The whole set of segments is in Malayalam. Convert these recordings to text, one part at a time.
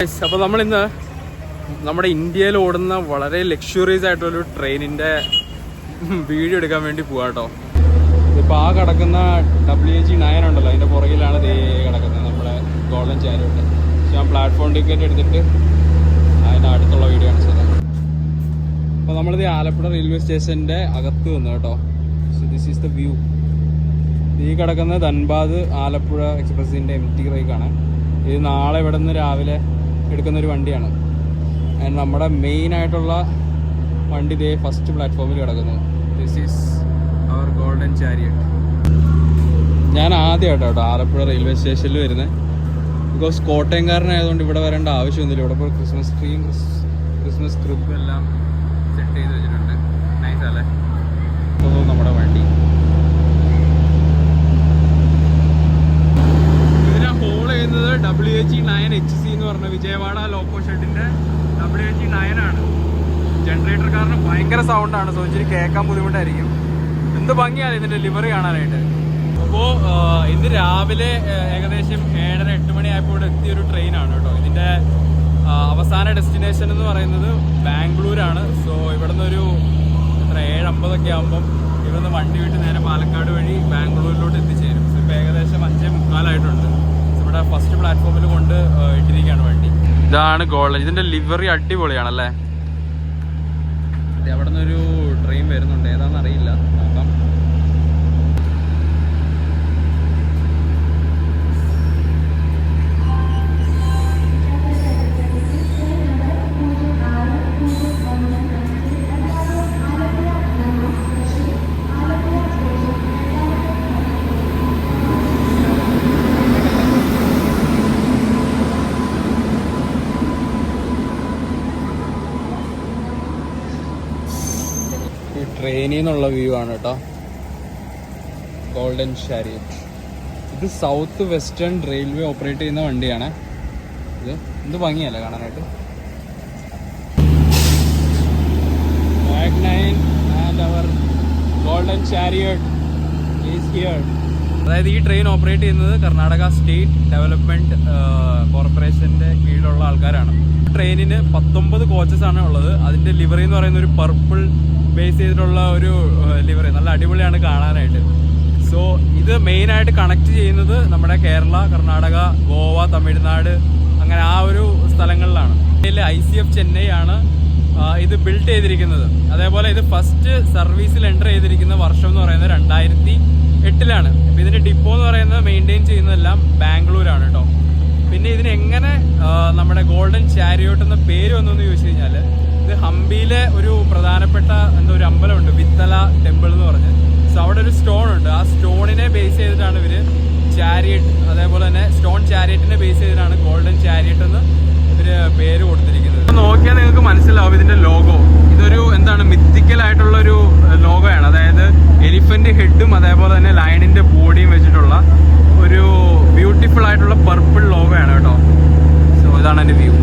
ഗൈസ്, അപ്പോൾ നമ്മളിന്ന് നമ്മുടെ ഇന്ത്യയിൽ ഓടുന്ന വളരെ ലക്ഷറീസ് ആയിട്ടുള്ളൊരു ട്രെയിനിൻ്റെ വീഡിയോ എടുക്കാൻ വേണ്ടി പോവാം കേട്ടോ. ഇപ്പോൾ ആ കിടക്കുന്ന WAG-9 ഉണ്ടല്ലോ, അതിൻ്റെ പുറകിലാണ് ദേ കിടക്കുന്നത് നമ്മുടെ ഗോൾഡൻ ചാരിയറ്റ്. ഞാൻ പ്ലാറ്റ്ഫോം ടിക്കറ്റ് എടുത്തിട്ട് അതിൻ്റെ അടുത്തുള്ള വീഡിയോ ആണ് ചെയ്തത്. അപ്പോൾ നമ്മളിത് ആലപ്പുഴ റെയിൽവേ സ്റ്റേഷൻ്റെ അകത്ത് വന്നു കേട്ടോ. So this is the view. ഈ കിടക്കുന്നത് ധൻബാദ് ആലപ്പുഴ എക്സ്പ്രസിൻ്റെ MT റേക്കാണ്. ഇത് നാളെ ഇവിടെ നിന്ന് രാവിലെ എടുക്കുന്നൊരു വണ്ടിയാണ്. നമ്മുടെ മെയിൻ ആയിട്ടുള്ള വണ്ടി ഇതേ ഫസ്റ്റ് പ്ലാറ്റ്ഫോമിൽ കിടക്കുന്നു. This is our golden chariot. ഞാൻ ആദ്യമായിട്ടോ കേട്ടോ ആലപ്പുഴ റെയിൽവേ സ്റ്റേഷനിൽ വരുന്നത്. ബിക്കോസ് കോട്ടയംകാരനായതുകൊണ്ട് ഇവിടെ വരേണ്ട ആവശ്യമൊന്നുമില്ല. ഇവിടെ ഇപ്പോൾ ക്രിസ്മസ് ട്രീയും ക്രിസ്മസ് ക്രിബും എല്ലാം സെറ്റ് ചെയ്ത് വെച്ചിട്ടുണ്ട്. നൈസ് അല്ലേ? അപ്പോൾ നമ്മുടെ വണ്ടി WAG-9HC എന്ന് പറഞ്ഞ വിജയവാഡ ലോക്കോ ഷെഡിൻ്റെ WAG-9 ആണ്. ജനറേറ്റർ കാരണം ഭയങ്കര സൗണ്ടാണ്. സോ ഇച്ചിരി കേൾക്കാൻ ബുദ്ധിമുട്ടായിരിക്കും. എന്ത് ഭംഗിയാണ് ഇതിൻ്റെ ലിവറി കാണാനായിട്ട്. അപ്പോൾ ഇന്ന് രാവിലെ ഏകദേശം 7-8 മണിയായപ്പോൾ ഇവിടെ എത്തിയൊരു ട്രെയിനാണ് കേട്ടോ. ഇതിൻ്റെ അവസാന ഡെസ്റ്റിനേഷൻ എന്ന് പറയുന്നത് ബാംഗ്ലൂരാണ്. സോ ഇവിടെ നിന്നൊരു 7:50 ആകുമ്പം ഇവിടെ നിന്ന് വണ്ടി വിട്ട് നേരെ പാലക്കാട് വഴി ബാംഗ്ലൂരിലോട്ട് എത്തിച്ചേരും. സോ ഇപ്പോൾ ഏകദേശം 5:45 ഇവിടെ ഫസ്റ്റ് പ്ലാറ്റ്ഫോമിൽ കൊണ്ട് ഇട്ടിരിക്കുകയാണ് വണ്ടി. ഇതാണ് ഗോൾഡൻ. ഇതിൻ്റെ ലിവറി അടിപൊളിയാണല്ലേ. അവിടെ നിന്നൊരു ട്രെയിൻ വരുന്നുണ്ട്, ഏതാണെന്ന് അറിയില്ല, നോക്കാം. ട്രെയിനിൽ നിന്നുള്ള വ്യൂ ആണ് കേട്ടോ, ഗോൾഡൻ ചാരിയറ്റ്. ഇത് സൗത്ത് വെസ്റ്റേൺ റെയിൽവേ ഓപ്പറേറ്റ് ചെയ്യുന്ന വണ്ടിയാണ്. ഇത് എന്ത് ഭംഗിയല്ലേ കാണാനായിട്ട്. WAG-9 and our golden chariot is here. അതായത് ഈ ട്രെയിൻ ഓപ്പറേറ്റ് ചെയ്യുന്നത് കർണാടക സ്റ്റേറ്റ് ഡെവലപ്മെൻറ്റ് കോർപ്പറേഷൻ്റെ കീഴിലുള്ള ആൾക്കാരാണ്. ട്രെയിനിന് 19 കോച്ചസ് ആണ് ഉള്ളത്. അതിൻ്റെ ലിവറി എന്ന് പറയുന്ന ഒരു പർപ്പിൾ ബേസ് ചെയ്തിട്ടുള്ള ഒരു ലിവറി, നല്ല അടിപൊളിയാണ് കാണാനായിട്ട്. സോ ഇത് മെയിനായിട്ട് കണക്ട് ചെയ്യുന്നത് നമ്മുടെ കേരള, കർണാടക, ഗോവ, തമിഴ്നാട്, അങ്ങനെ ആ ഒരു സ്ഥലങ്ങളിലാണ്. ഇതിൽ ICF ചെന്നൈ ആണ് ഇത് ബിൽഡ് ചെയ്തിരിക്കുന്നത്. അതേപോലെ ഇത് ഫസ്റ്റ് സർവീസിൽ എൻ്റർ ചെയ്തിരിക്കുന്ന വർഷം എന്ന് പറയുന്നത് 2008 അപ്പോൾ ഇതിൻ്റെ ഡിപ്പോ എന്ന് പറയുന്നത് മെയിൻറ്റെയിൻ ചെയ്യുന്നതെല്ലാം ബാംഗ്ലൂരാണ് കേട്ടോ. പിന്നെ ഇതിന് എങ്ങനെ നമ്മുടെ ഗോൾഡൻ ചാരിയോട്ട് എന്ന പേര് വന്നെന്ന് ചോദിച്ചു കഴിഞ്ഞാൽ, ഇത് ഹംപിയിലെ ഒരു പ്രധാനപ്പെട്ട ഒരു അമ്പലമുണ്ട്, വിത്തല ടെമ്പിൾ എന്ന് പറഞ്ഞ്. സോ അവിടെ ഒരു സ്റ്റോൺ ഉണ്ട്. ആ സ്റ്റോണിനെ ബേസ് ചെയ്തിട്ടാണ് ഇവർ ചാരിയറ്റ്, അതേപോലെ തന്നെ സ്റ്റോൺ ചാരിയറ്റിനെ ബേസ് ചെയ്തിട്ടാണ് ഗോൾഡൻ ചാരിയറ്റ് എന്ന് ഇവർ പേര് കൊടുത്തിരിക്കുന്നത്. നോക്കിയാൽ നിങ്ങൾക്ക് മനസ്സിലാവും ഇതിൻ്റെ ലോഗോ. ഇതൊരു എന്താണ് മിത്തിക്കൽ ആയിട്ടുള്ളൊരു ലോഗോയാണ്. അതായത് എലിഫന്റ് ഹെഡും അതേപോലെ തന്നെ ലയണിൻ്റെ ബോഡിയും വെച്ചിട്ടുള്ള ഒരു ബ്യൂട്ടിഫുൾ ആയിട്ടുള്ള പർപ്പിൾ ലോഗോയാണ് കേട്ടോ. സോ ഇതാണ് എൻ്റെ വ്യൂ.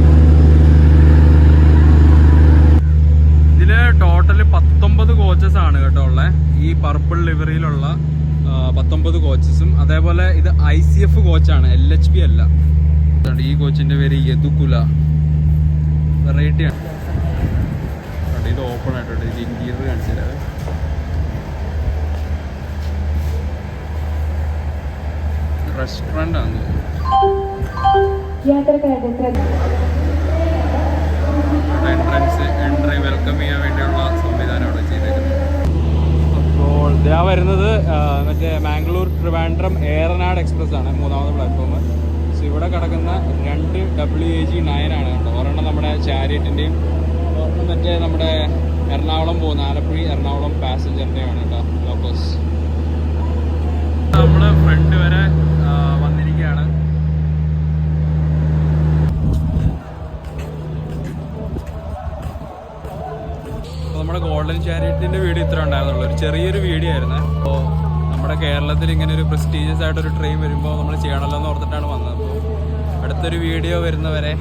ഇതില് ടോട്ടൽ 19 കോച്ചസ് ആണ് കേട്ടോ ഉള്ളത്. ഈ പർപ്പിൾ ലിവറിയിലുള്ള 19 കോച്ചസും. അതേപോലെ ഇത് ICF കോച്ചാണ്, LHB അല്ല. ഈ കോച്ചിന്റെ പേര് യദുകുല. വെറൈറ്റി ആണ്. ഇത് ഓപ്പൺ ആയിട്ടുണ്ട്. ഇത് ഇന്റീരിയർ കാണിച്ചില്ല. റെസ്റ്റോറൻ്റ് ആണ്. എൻട്രി വെൽക്കം ചെയ്യാൻ വേണ്ടിയുള്ള സംവിധാനം അവിടെ ചെയ്തേക്കുന്നത്. അപ്പോൾ ഇതാ വരുന്നത് മറ്റേ മാംഗ്ലൂർ ട്രിവാൻഡ്രം ഏറനാട് എക്സ്പ്രസ് ആണ്, 3ാമത് പ്ലാറ്റ്ഫോം. സോ ഇവിടെ കിടക്കുന്ന 2 WAG-9 ആണ് കേട്ടോ. ഒരെണ്ണം നമ്മുടെ ചാരിയറ്റിൻ്റെയും മറ്റേ നമ്മുടെ എറണാകുളം പോകുന്ന ആലപ്പുഴ എറണാകുളം പാസഞ്ചറിൻ്റെയും ആണ് കേട്ടോ ലോക്കോസ്. നമ്മൾ ഫ്രണ്ട് വരെ വന്നിരിക്കുകയാണ്. നമ്മുടെ ഗോൾഡൻ ചാരിയറ്റിൻ്റെ വീഡിയോ ഇത്ര ഉണ്ടായിരുന്നുള്ളൂ. ഒരു ചെറിയൊരു വീഡിയോ ആയിരുന്നു. അപ്പോൾ നമ്മുടെ കേരളത്തിൽ ഇങ്ങനെ ഒരു പ്രസ്റ്റീജിയസ് ആയിട്ടൊരു ട്രെയിൻ വരുമ്പോൾ നമ്മൾ ചെയ്യണമല്ലോ എന്ന് ഓർത്തിട്ടാണ് വന്നത്. അപ്പോൾ അടുത്തൊരു വീഡിയോ വരുന്നവരെ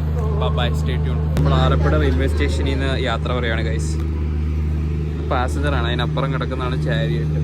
ബൈ, സ്റ്റേ ട്യൂൺ. നമ്മൾ ആലപ്പുഴ റെയിൽവേ സ്റ്റേഷനിൽ നിന്ന് യാത്ര പറയുകയാണ് ഗൈസ്. പാസഞ്ചറാണ്, അതിനപ്പുറം കിടക്കുന്നതാണ് ചാരിയറ്റ്.